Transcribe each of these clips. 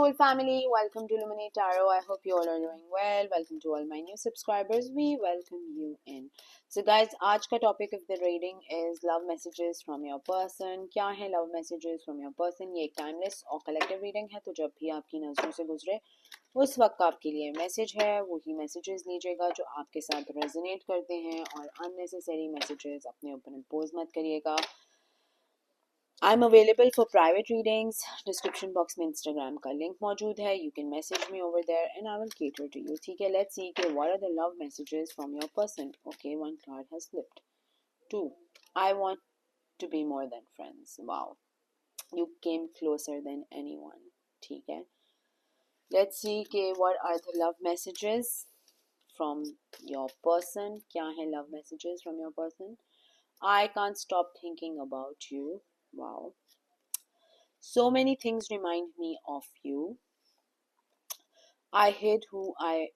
Whole family, welcome to Illuminate Tarot. I hope you all are doing well. Welcome to all my new subscribers. We welcome you in. So guys, आज का topic of the reading is love messages from your person. क्या है love messages from your person? ये एक timeless और collective reading है, तो जब भी आपकी नजरों से गुजरे उस वक्त आपके लिए मैसेज है, वही मैसेजेस लीजिएगा जो आपके साथ रेजोनेट करते हैं, और अननेसेसरी मैसेजेस अपने ऊपर इम्पोज मत करिएगा. I'm available for private readings. Description box में Instagram का link मौजूद है. You can message me over there and I will cater to you. ठीक है, let's see what are the love messages from your person. Okay, one card has slipped. 2. I want to be more than friends. Wow. You came closer than anyone. ठीक है. Let's see what are the love messages from your person. क्या है love messages from your person? I can't stop thinking about you. Wow. So many things remind me of you. I hid who I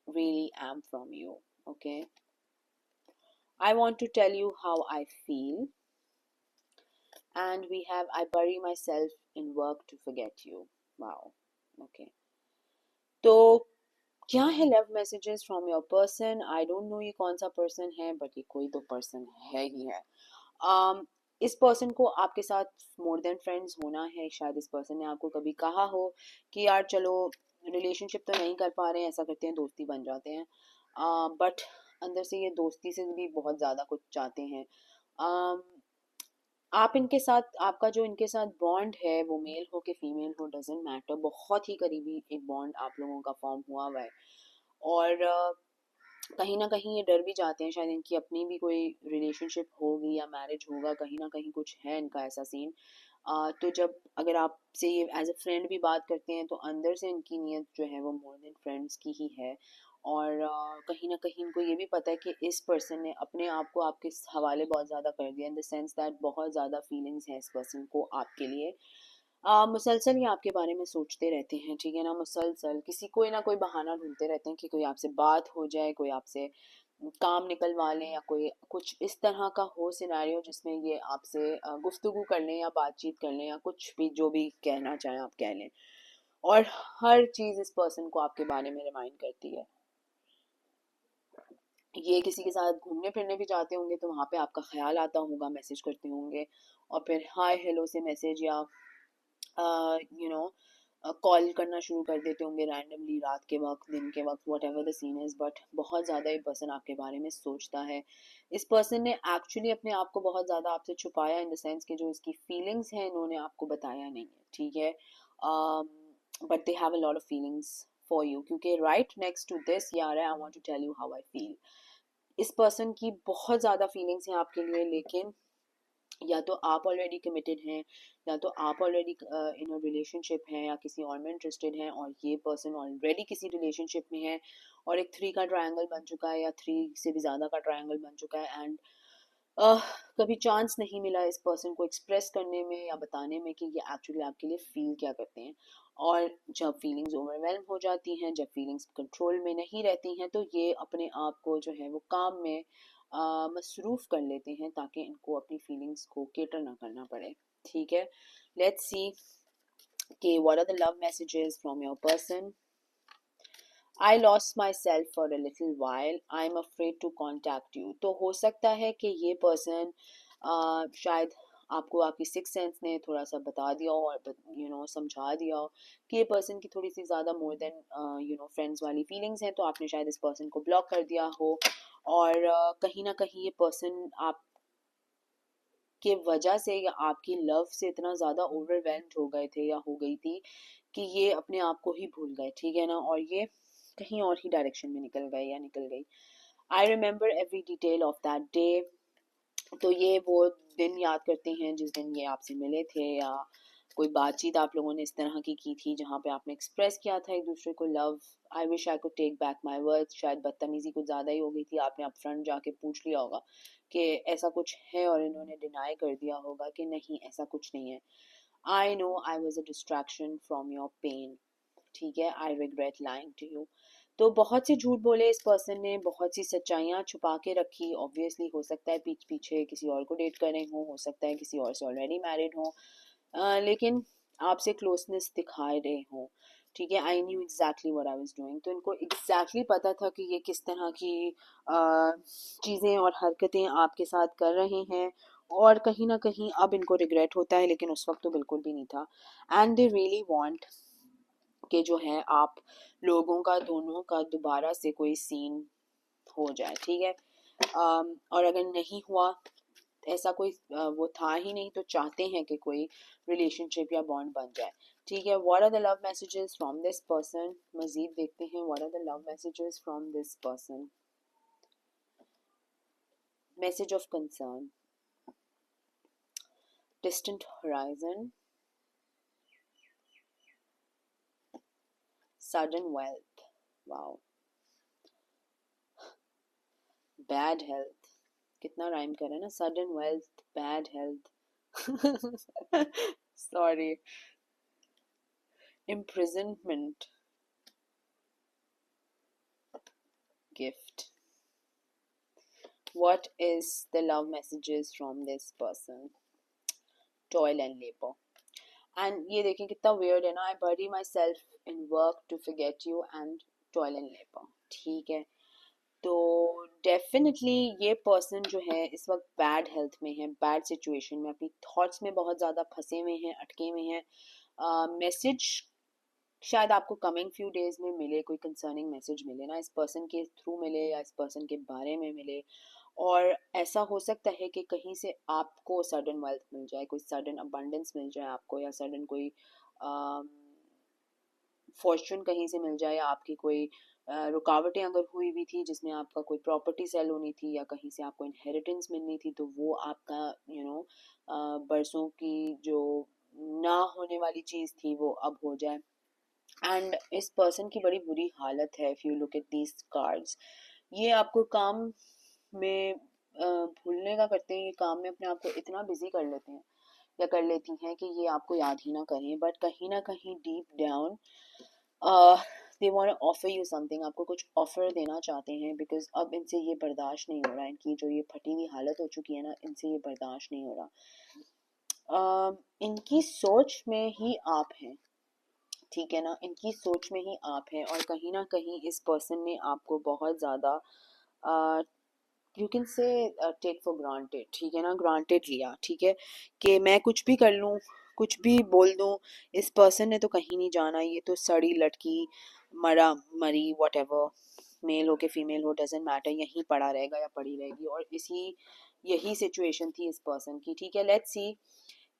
really am from you. Okay. I want to tell you how I feel. And we have I bury myself in work to forget you. Wow. Okay. तो क्या है love messages from your person? I don't no ये कौन सा person है, but ये कोई तो पर्सन है ही है. इस पर्सन को आपके साथ मोर देन फ्रेंड्स होना है. शायद इस पर्सन ने आपको कभी कहा हो कि यार चलो रिलेशनशिप तो नहीं कर पा रहे हैं, ऐसा करते हैं दोस्ती बन जाते हैं, बट अंदर से ये दोस्ती से भी बहुत ज़्यादा कुछ चाहते हैं. आप इनके साथ आपका जो इनके साथ बॉन्ड है वो मेल हो कि फीमेल हो डजेंट मैटर, बहुत ही करीबी एक बॉन्ड आप लोगों का फॉर्म हुआ हुआ है. और कहीं ना कहीं ये डर भी जाते हैं शायद इनकी अपनी भी कोई रिलेशनशिप होगी या मैरिज होगा, कहीं ना कहीं कुछ है इनका ऐसा सीन. तो जब अगर आपसे ये एज अ फ्रेंड भी बात करते हैं तो अंदर से इनकी नीयत जो है वो मोर देन फ्रेंड्स की ही है. और कहीं ना कहीं इनको ये भी पता है कि इस पर्सन ने अपने आप को आपके हवाले बहुत ज़्यादा कर दिया, इन द सेंस दैट बहुत ज़्यादा फीलिंग्स हैं इस पर्सन को आपके लिए. मुसलसल ये आपके बारे में सोचते रहते हैं, ठीक है ना. मुसलसल किसी कोई ना कोई बहाना ढूंढते रहते हैं कि कोई आपसे बात हो जाए, कोई आपसे काम निकलवा लें, या कोई कुछ इस तरह का हो सिनेरियो जिसमें ये आपसे गुफ्तगू कर लें या बातचीत कर लें, या कुछ भी जो भी कहना चाहें आप कह लें. और हर चीज़ इस पर्सन को आपके बारे में रिमाइंड करती है. ये किसी के साथ घूमने फिरने भी जाते होंगे तो वहाँ पे आपका ख्याल आता होगा, मैसेज करते होंगे, और फिर हाय हेलो से मैसेज या यू नो कॉल करना शुरू कर देते होंगे रैंडमली, रात के वक्त, दिन के वक्त, whatever the scene is. But बहुत ज़्यादा ये पर्सन आपके बारे में सोचता है. इस पर्सन ने एक्चुअली अपने आप को बहुत ज़्यादा आपसे छुपाया, इन द सेंस कि जो इसकी फीलिंग्स हैं इन्होंने आपको बताया नहीं है, ठीक है. But they have a lot of feelings for you, क्योंकि राइट नेक्स्ट टू दिस ये आ रहा है I want to tell you how I feel. इस पर्सन की बहुत ज़्यादा फीलिंग्स हैं आपके लिए, लेकिन या तो आप ऑलरेडी कमिटेड हैं, या तो आप ऑलरेडी इन अ रिलेशनशिप हैं, या किसी और में इंटरेस्टेड हैं, और ये पर्सन ऑलरेडी किसी रिलेशनशिप में है, और एक 3 का ट्रायंगल बन चुका है, या 3 से भी ज़्यादा का ट्रायंगल बन चुका है. एंड कभी चांस नहीं मिला इस पर्सन को एक्सप्रेस करने में या बताने में कि ये एक्चुअली आपके लिए फील क्या करते हैं. और जब फीलिंग्स ओवरवेलम हो जाती हैं, जब फीलिंग्स कंट्रोल में नहीं रहती हैं, तो ये अपने आप को जो है वो काम में मसरूफ़ कर लेते हैं ताकि इनको अपनी फीलिंग्स को केटर ना करना पड़े, ठीक है. लेट्स सी कि what are the love messages from your person. I lost myself for a little while. I'm afraid to contact you. तो हो सकता है कि ये पर्सन शायद आपको आपकी सिक्स सेंस ने थोड़ा सा बता दिया हो, और समझा दिया हो कि ये पर्सन की थोड़ी सी ज़्यादा मोर देन फ्रेंड्स वाली फीलिंग्स हैं, तो आपने शायद इस पर्सन को ब्लॉक कर दिया हो. और कहीं ना कहीं ये पर्सन आप के वजह से या आपकी लव से इतना ज़्यादा ओवरवेल्म्ड हो गए थे या हो गई थी कि ये अपने आप को ही भूल गए, ठीक है ना, और ये कहीं और ही डायरेक्शन में निकल गए या निकल गई. I remember every detail of that day. तो ये वो दिन याद करते हैं जिस दिन ये आपसे मिले थे, या कोई बातचीत आप लोगों ने इस तरह की थी जहाँ पे आपने एक्सप्रेस किया था एक दूसरे को love. I wish I could take back my words. शायद बदतमीजी कुछ ज़्यादा ही हो गई थी, आपने अप फ्रंट जाके पूछ लिया होगा कि ऐसा कुछ है, और इन्होंने डिनाई कर दिया होगा कि नहीं ऐसा कुछ नहीं है. I know I was a distraction from your pain, ठीक है. I regret lying to you. तो बहुत से झूठ बोले इस पर्सन ने, बहुत सी सच्चाइयाँ छुपा के रखी. ऑब्वियसली हो सकता है पीछे किसी और को डेट कर रहे हो सकता है किसी और से ऑलरेडी मैरिड हो, लेकिन आपसे क्लोजनेस दिखा रहे हों, ठीक है। I knew exactly what I was doing, तो इनको एग्जैक्टली पता था कि ये किस तरह की चीज़ें और हरकतें आपके साथ कर रहे हैं, और कहीं ना कहीं अब इनको रिग्रेट होता है, लेकिन उस वक्त तो बिल्कुल भी नहीं था। एंड दे रियली वांट कि जो है आप लोगों का, दोनों का दोबारा से कोई सीन हो जाए, ठीक है। और अगर नहीं हुआ, ऐसा कोई वो था ही नहीं, तो चाहते हैं कि कोई रिलेशनशिप या बॉन्ड बन जाए, ठीक है। What are the love messages from this person, मजीद देखते हैं what are the love messages from this person. Message of concern, distant horizon, sudden wealth, wow, bad health, कितना राइम कर रहा है ना, sudden wealth, bad health, sorry, imprisonment, gift. What is the love messages from this person? Toil and labor. And ये देखें कितना weird है ना, I bury myself in work to forget you and toil and labor, ठीक है। तो definitely ये person जो है इस वक्त बैड हेल्थ में है, बैड सिचुएशन में, अपनी थॉट्स में बहुत ज़्यादा फंसे हुए हैं, अटके हुए हैं। मैसेज शायद आपको कमिंग फ्यू डेज में मिले, कोई कंसर्निंग मैसेज मिले ना, इस पर्सन के थ्रू मिले या इस पर्सन के बारे में मिले। और ऐसा हो सकता है कि कहीं से आपको सडन वेल्थ मिल जाए, कोई सडन अबंडेंस मिल जाए आपको, या सडन कोई फॉर्चून कहीं से मिल जाए, या आपकी कोई रुकावटें अगर हुई भी थी जिसमें आपका कोई प्रॉपर्टी सेल होनी थी या कहीं से आपको इनहेरिटेंस मिलनी थी, तो वो आपका बरसों की जो ना होने वाली चीज़ थी वो अब हो जाए। एंड इस पर्सन की बड़ी बुरी हालत है, if you look at these cards. ये आपको काम में भूलने का करते हैं, ये काम में अपने आप को इतना बिजी कर लेते हैं या कर लेती हैं कि ये आपको याद ही ना करें, बट कहीं ना कहीं deep down they want to offer you something, आपको कुछ ऑफर देना चाहते हैं, बिकॉज अब इनसे ये बर्दाश्त नहीं हो रहा, इनकी जो ये फटी हुई हालत हो चुकी है ना, इनसे ये बर्दाश्त नहीं हो रहा। इनकी सोच में ही आप हैं, ठीक है ना, इनकी सोच में ही आप हैं, और कहीं ना कहीं इस पर्सन ने आपको बहुत ज़्यादा you can say take for granted, ठीक है ना, ग्रांटेड लिया, ठीक है, कि मैं कुछ भी कर लूँ, कुछ भी बोल दूँ, इस पर्सन ने तो कहीं नहीं जाना, ये तो सड़ी लटकी, मरा मरी, वट एवर, मेल हो के फीमेल हो, डजेंट मैटर, यहीं पड़ा रहेगा या पड़ी रहेगी। और इसी यही सिचुएशन थी इस पर्सन की, ठीक है। लेट्स सी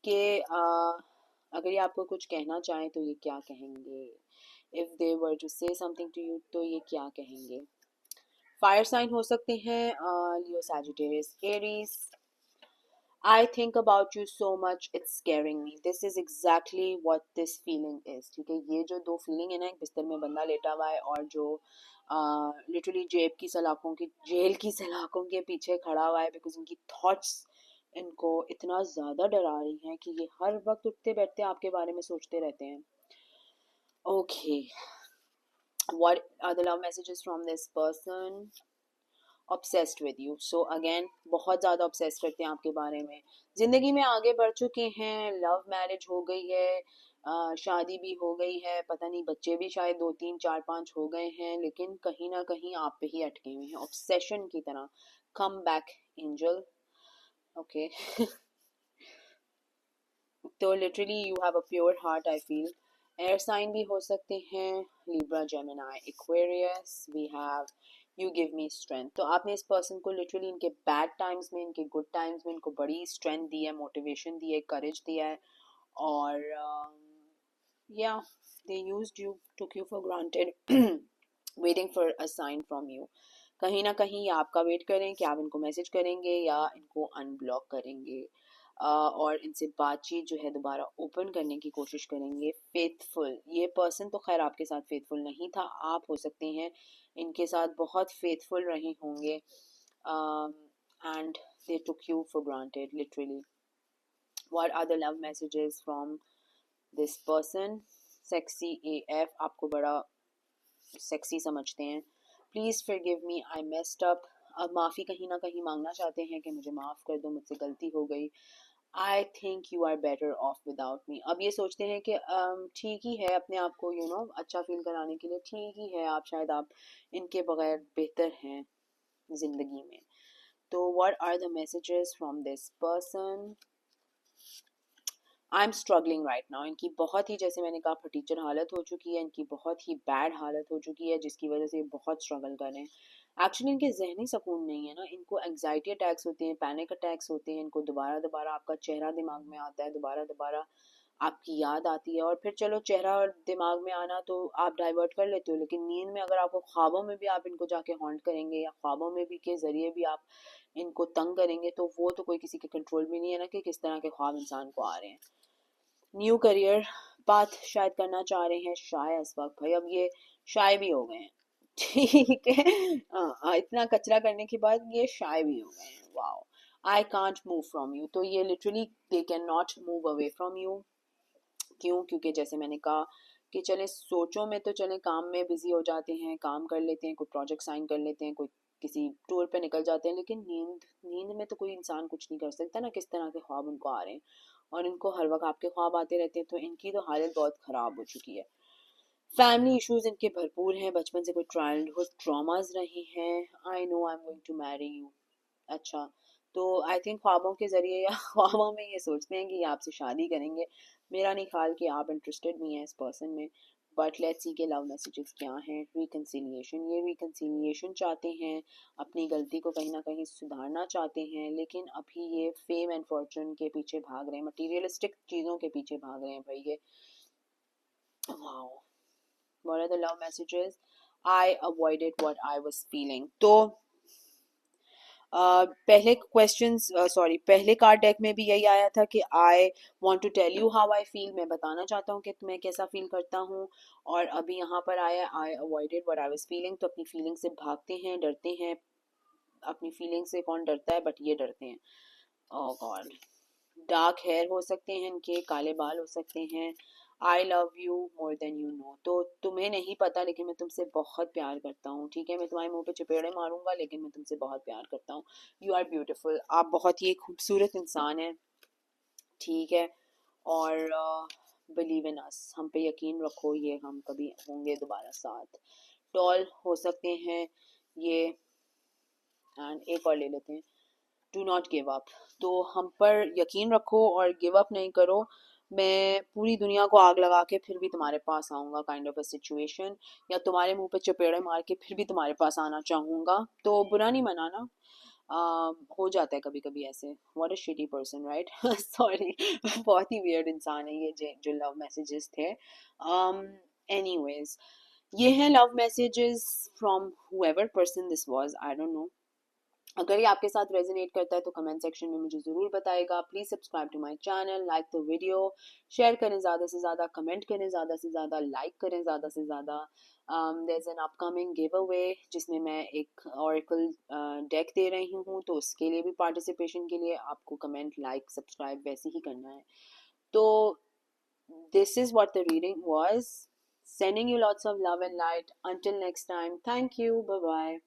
कि अगर ये आपको कुछ कहना चाहें तो ये क्या कहेंगे, if they were to say something to you, तो ये क्या कहेंगे। फायर साइन हो सकते हैं, Leo, Sagittarius, Aries. I think about you so much, it's scaring me. This is exactly what this feeling is. ठीक है, ये जो दो फीलिंग है ना, एक बिस्तर में बंदा लेटा हुआ है और जो लिटरली जेल की सलाखों के पीछे खड़ा हुआ है, बिकॉज उनकी थॉट्स इनको इतना ज़्यादा डरा रही हैं कि ये हर वक्त उठते बैठते आपके बारे में सोचते रहते हैं। Okay, what are the love messages from this person? Obsessed with you, so again बहुत ज़्यादा ऑब्सेस करते हैं आपके बारे में, ज़िंदगी में आगे बढ़ चुके हैं, लव मैरिज हो गई है, शादी भी हो गई है, पता नहीं बच्चे भी शायद 2 3 4 5 हो गए हैं, लेकिन कहीं ना कहीं आप पे ही अटके हुए हैं, ऑब्सेशन की तरह। Come back angel, okay. तो literally you have a pure heart, I feel. Air sign भी हो सकते हैं, Libra, Gemini, Aquarius, we have you give me strength. तो आपने इस पर्सन को लिटरली इनके बैड टाइम्स में, इनके गुड टाइम्स में इनको बड़ी स्ट्रेंथ दी है, मोटिवेशन दी है, करेज दिया है, और या they used you, took you for granted, waiting for a sign from you. कहीं ना कहीं आपका वेट करें कि आप इनको मैसेज करेंगे या इनको अनब्लॉक करेंगे, और इनसे बातचीत जो है दोबारा ओपन करने की कोशिश करेंगे। फेथफुल, ये पर्सन तो खैर आपके साथ फेथफुल नहीं था, आप हो सकते हैं इनके साथ बहुत फेथफुल रहे होंगे, and they took you for granted literally. What are the love messages from this person? Sexy F, आपको बड़ा सेक्सी समझते हैं। Please forgive me, I messed up, अब माफ़ी कहीं ना कहीं मांगना चाहते हैं कि मुझे माफ़ कर दो, मुझसे गलती हो गई। I think you are better off without me. अब ये सोचते हैं कि ठीक ही है, अपने आप को अच्छा फील कराने के लिए ठीक ही है, आप शायद आप इनके बगैर बेहतर हैं जिंदगी में। तो what are the messages from this person? I am struggling right now. इनकी बहुत ही, जैसे मैंने कहा, फटीचर हालत हो चुकी है, इनकी बहुत ही बैड हालत हो चुकी है, जिसकी वजह से ये बहुत स्ट्रगल कर रहे हैं। एक्चुअली इनके जहनी सुकून नहीं है ना, इनको एंग्जाइटी अटैक्स होते हैं, पैनिक अटैक्स होते हैं, इनको दोबारा दोबारा आपका चेहरा दिमाग में आता है, दोबारा दोबारा आपकी याद आती है। और फिर चलो चेहरा और दिमाग में आना तो आप डाइवर्ट कर लेते हो, लेकिन नींद में अगर आपको ख्वाबों में भी आप इनको जाके हॉन्ट करेंगे, या ख्वाबों में भी के जरिए भी आप इनको तंग करेंगे, तो वो तो कोई किसी के कंट्रोल में नहीं है ना, कि किस तरह के ख्वाब इंसान को आ रहे हैं। न्यू करियर पाथ शायद करना चाह रहे हैं शायद इस वक्त। भाई अब ये शाय भी हो गए हैं। ठीक है, इतना कचरा करने के बाद ये शाय भी हो गए हैं। Wow, I can't move from you. तो ये literally they can not move away from you. क्यों? क्योंकि जैसे मैंने कहा कि चले सोचों में तो चले काम में बिजी हो जाते हैं, काम कर लेते हैं, कोई प्रोजेक्ट साइन कर लेते हैं, कोई किसी टूर पे निकल जाते हैं, लेकिन नींद नींद में तो कोई इंसान कुछ नहीं कर सकता ना, किस तरह के ख्वाब उनको आ रहे हैं। और इनको हर वक्त आपके ख्वाब आते रहते हैं, तो इनकी तो हालत बहुत ख़राब हो चुकी है। फैमिली इश्यूज इनके भरपूर हैं, बचपन से कोई चाइल्डहुड ट्रॉमास रहे हैं। I know I am going to marry you. अच्छा, तो आई थिंक ख्वाबों के ज़रिए या ख्वाबों में ये सोचते हैं कि ये आपसे शादी करेंगे। मेरा नहीं ख्याल कि आप इंटरेस्टेड नहीं है इस पर्सन में। बट लेट्स सी के लव मैसेजेस क्या हैं। रिकन्सिलिएशन, ये रिकन्सिलिएशन चाहते हैं, अपनी गलती को कहीं ना कहीं सुधारना चाहते हैं, लेकिन अभी ये फेम एंड फॉर्चून के पीछे भाग रहे हैं, मटीरियलिस्टिक चीज़ों के पीछे भाग रहे हैं भाई ये। Wow, what are the love messages? I avoided what I was feeling. तो पहले क्वेश्चन, सॉरी, पहले कार्ड डेक में भी यही आया था कि I want to tell you how I feel, मैं बताना चाहता हूँ कि मैं कैसा फील करता हूँ। और अभी यहाँ पर आया I avoided what I was feeling. तो अपनी फीलिंग से भागते हैं, डरते हैं। अपनी फीलिंग से कौन डरता है, बट ये डरते हैं। ओह गॉड, डार्क हेयर हो सकते हैं इनके, काले बाल हो सकते हैं। I love you more than you know. तो तुम्हें नहीं पता, लेकिन मैं तुमसे बहुत प्यार करता हूँ। ठीक है, मैं तुम्हारे मुंह पे चपेड़े मारूंगा, लेकिन मैं तुमसे बहुत प्यार करता हूँ। यू आर ब्यूटिफुल, आप बहुत ही खूबसूरत इंसान हैं। ठीक है, और बिलीव इन अस, हम पे यकीन रखो, ये हम कभी होंगे दोबारा साथ। टॉल हो सकते हैं ये। एंड एक और ले लेते हैं, डू नॉट गिव अप। तो हम पर यकीन रखो और गिव अप नहीं करो। मैं पूरी दुनिया को आग लगा के फिर भी तुम्हारे पास आऊँगा, काइंड ऑफ अ सिचुएशन। या तुम्हारे मुंह पे चपेड़े मार के फिर भी तुम्हारे पास आना चाहूँगा। तो बुरा नहीं मनाना, हो जाता है कभी कभी ऐसे। What a shitty person, right? Sorry, बहुत ही वियर्ड इंसान है ये जो लव मैसेजेस थे। एनीवेज, ये हैं love messages from whoever person this was, I don't know. अगर ये आपके साथ रेजोनेट करता है तो कमेंट सेक्शन में मुझे ज़रूर बताएगा। Please subscribe to my channel, like the video, share करें ज़्यादा से ज़्यादा, कमेंट करें ज़्यादा से ज़्यादा, लाइक करें ज़्यादा से ज़्यादा। There is an upcoming giveaway जिसमें मैं एक ऑरेकल डेक दे रही हूँ, तो उसके लिए भी पार्टिसिपेशन के लिए आपको कमेंट, लाइक, सब्सक्राइब वैसे ही करना है। तो this is what the reading was. Sending you lots of love and light. Until next time, thank you. Bye bye.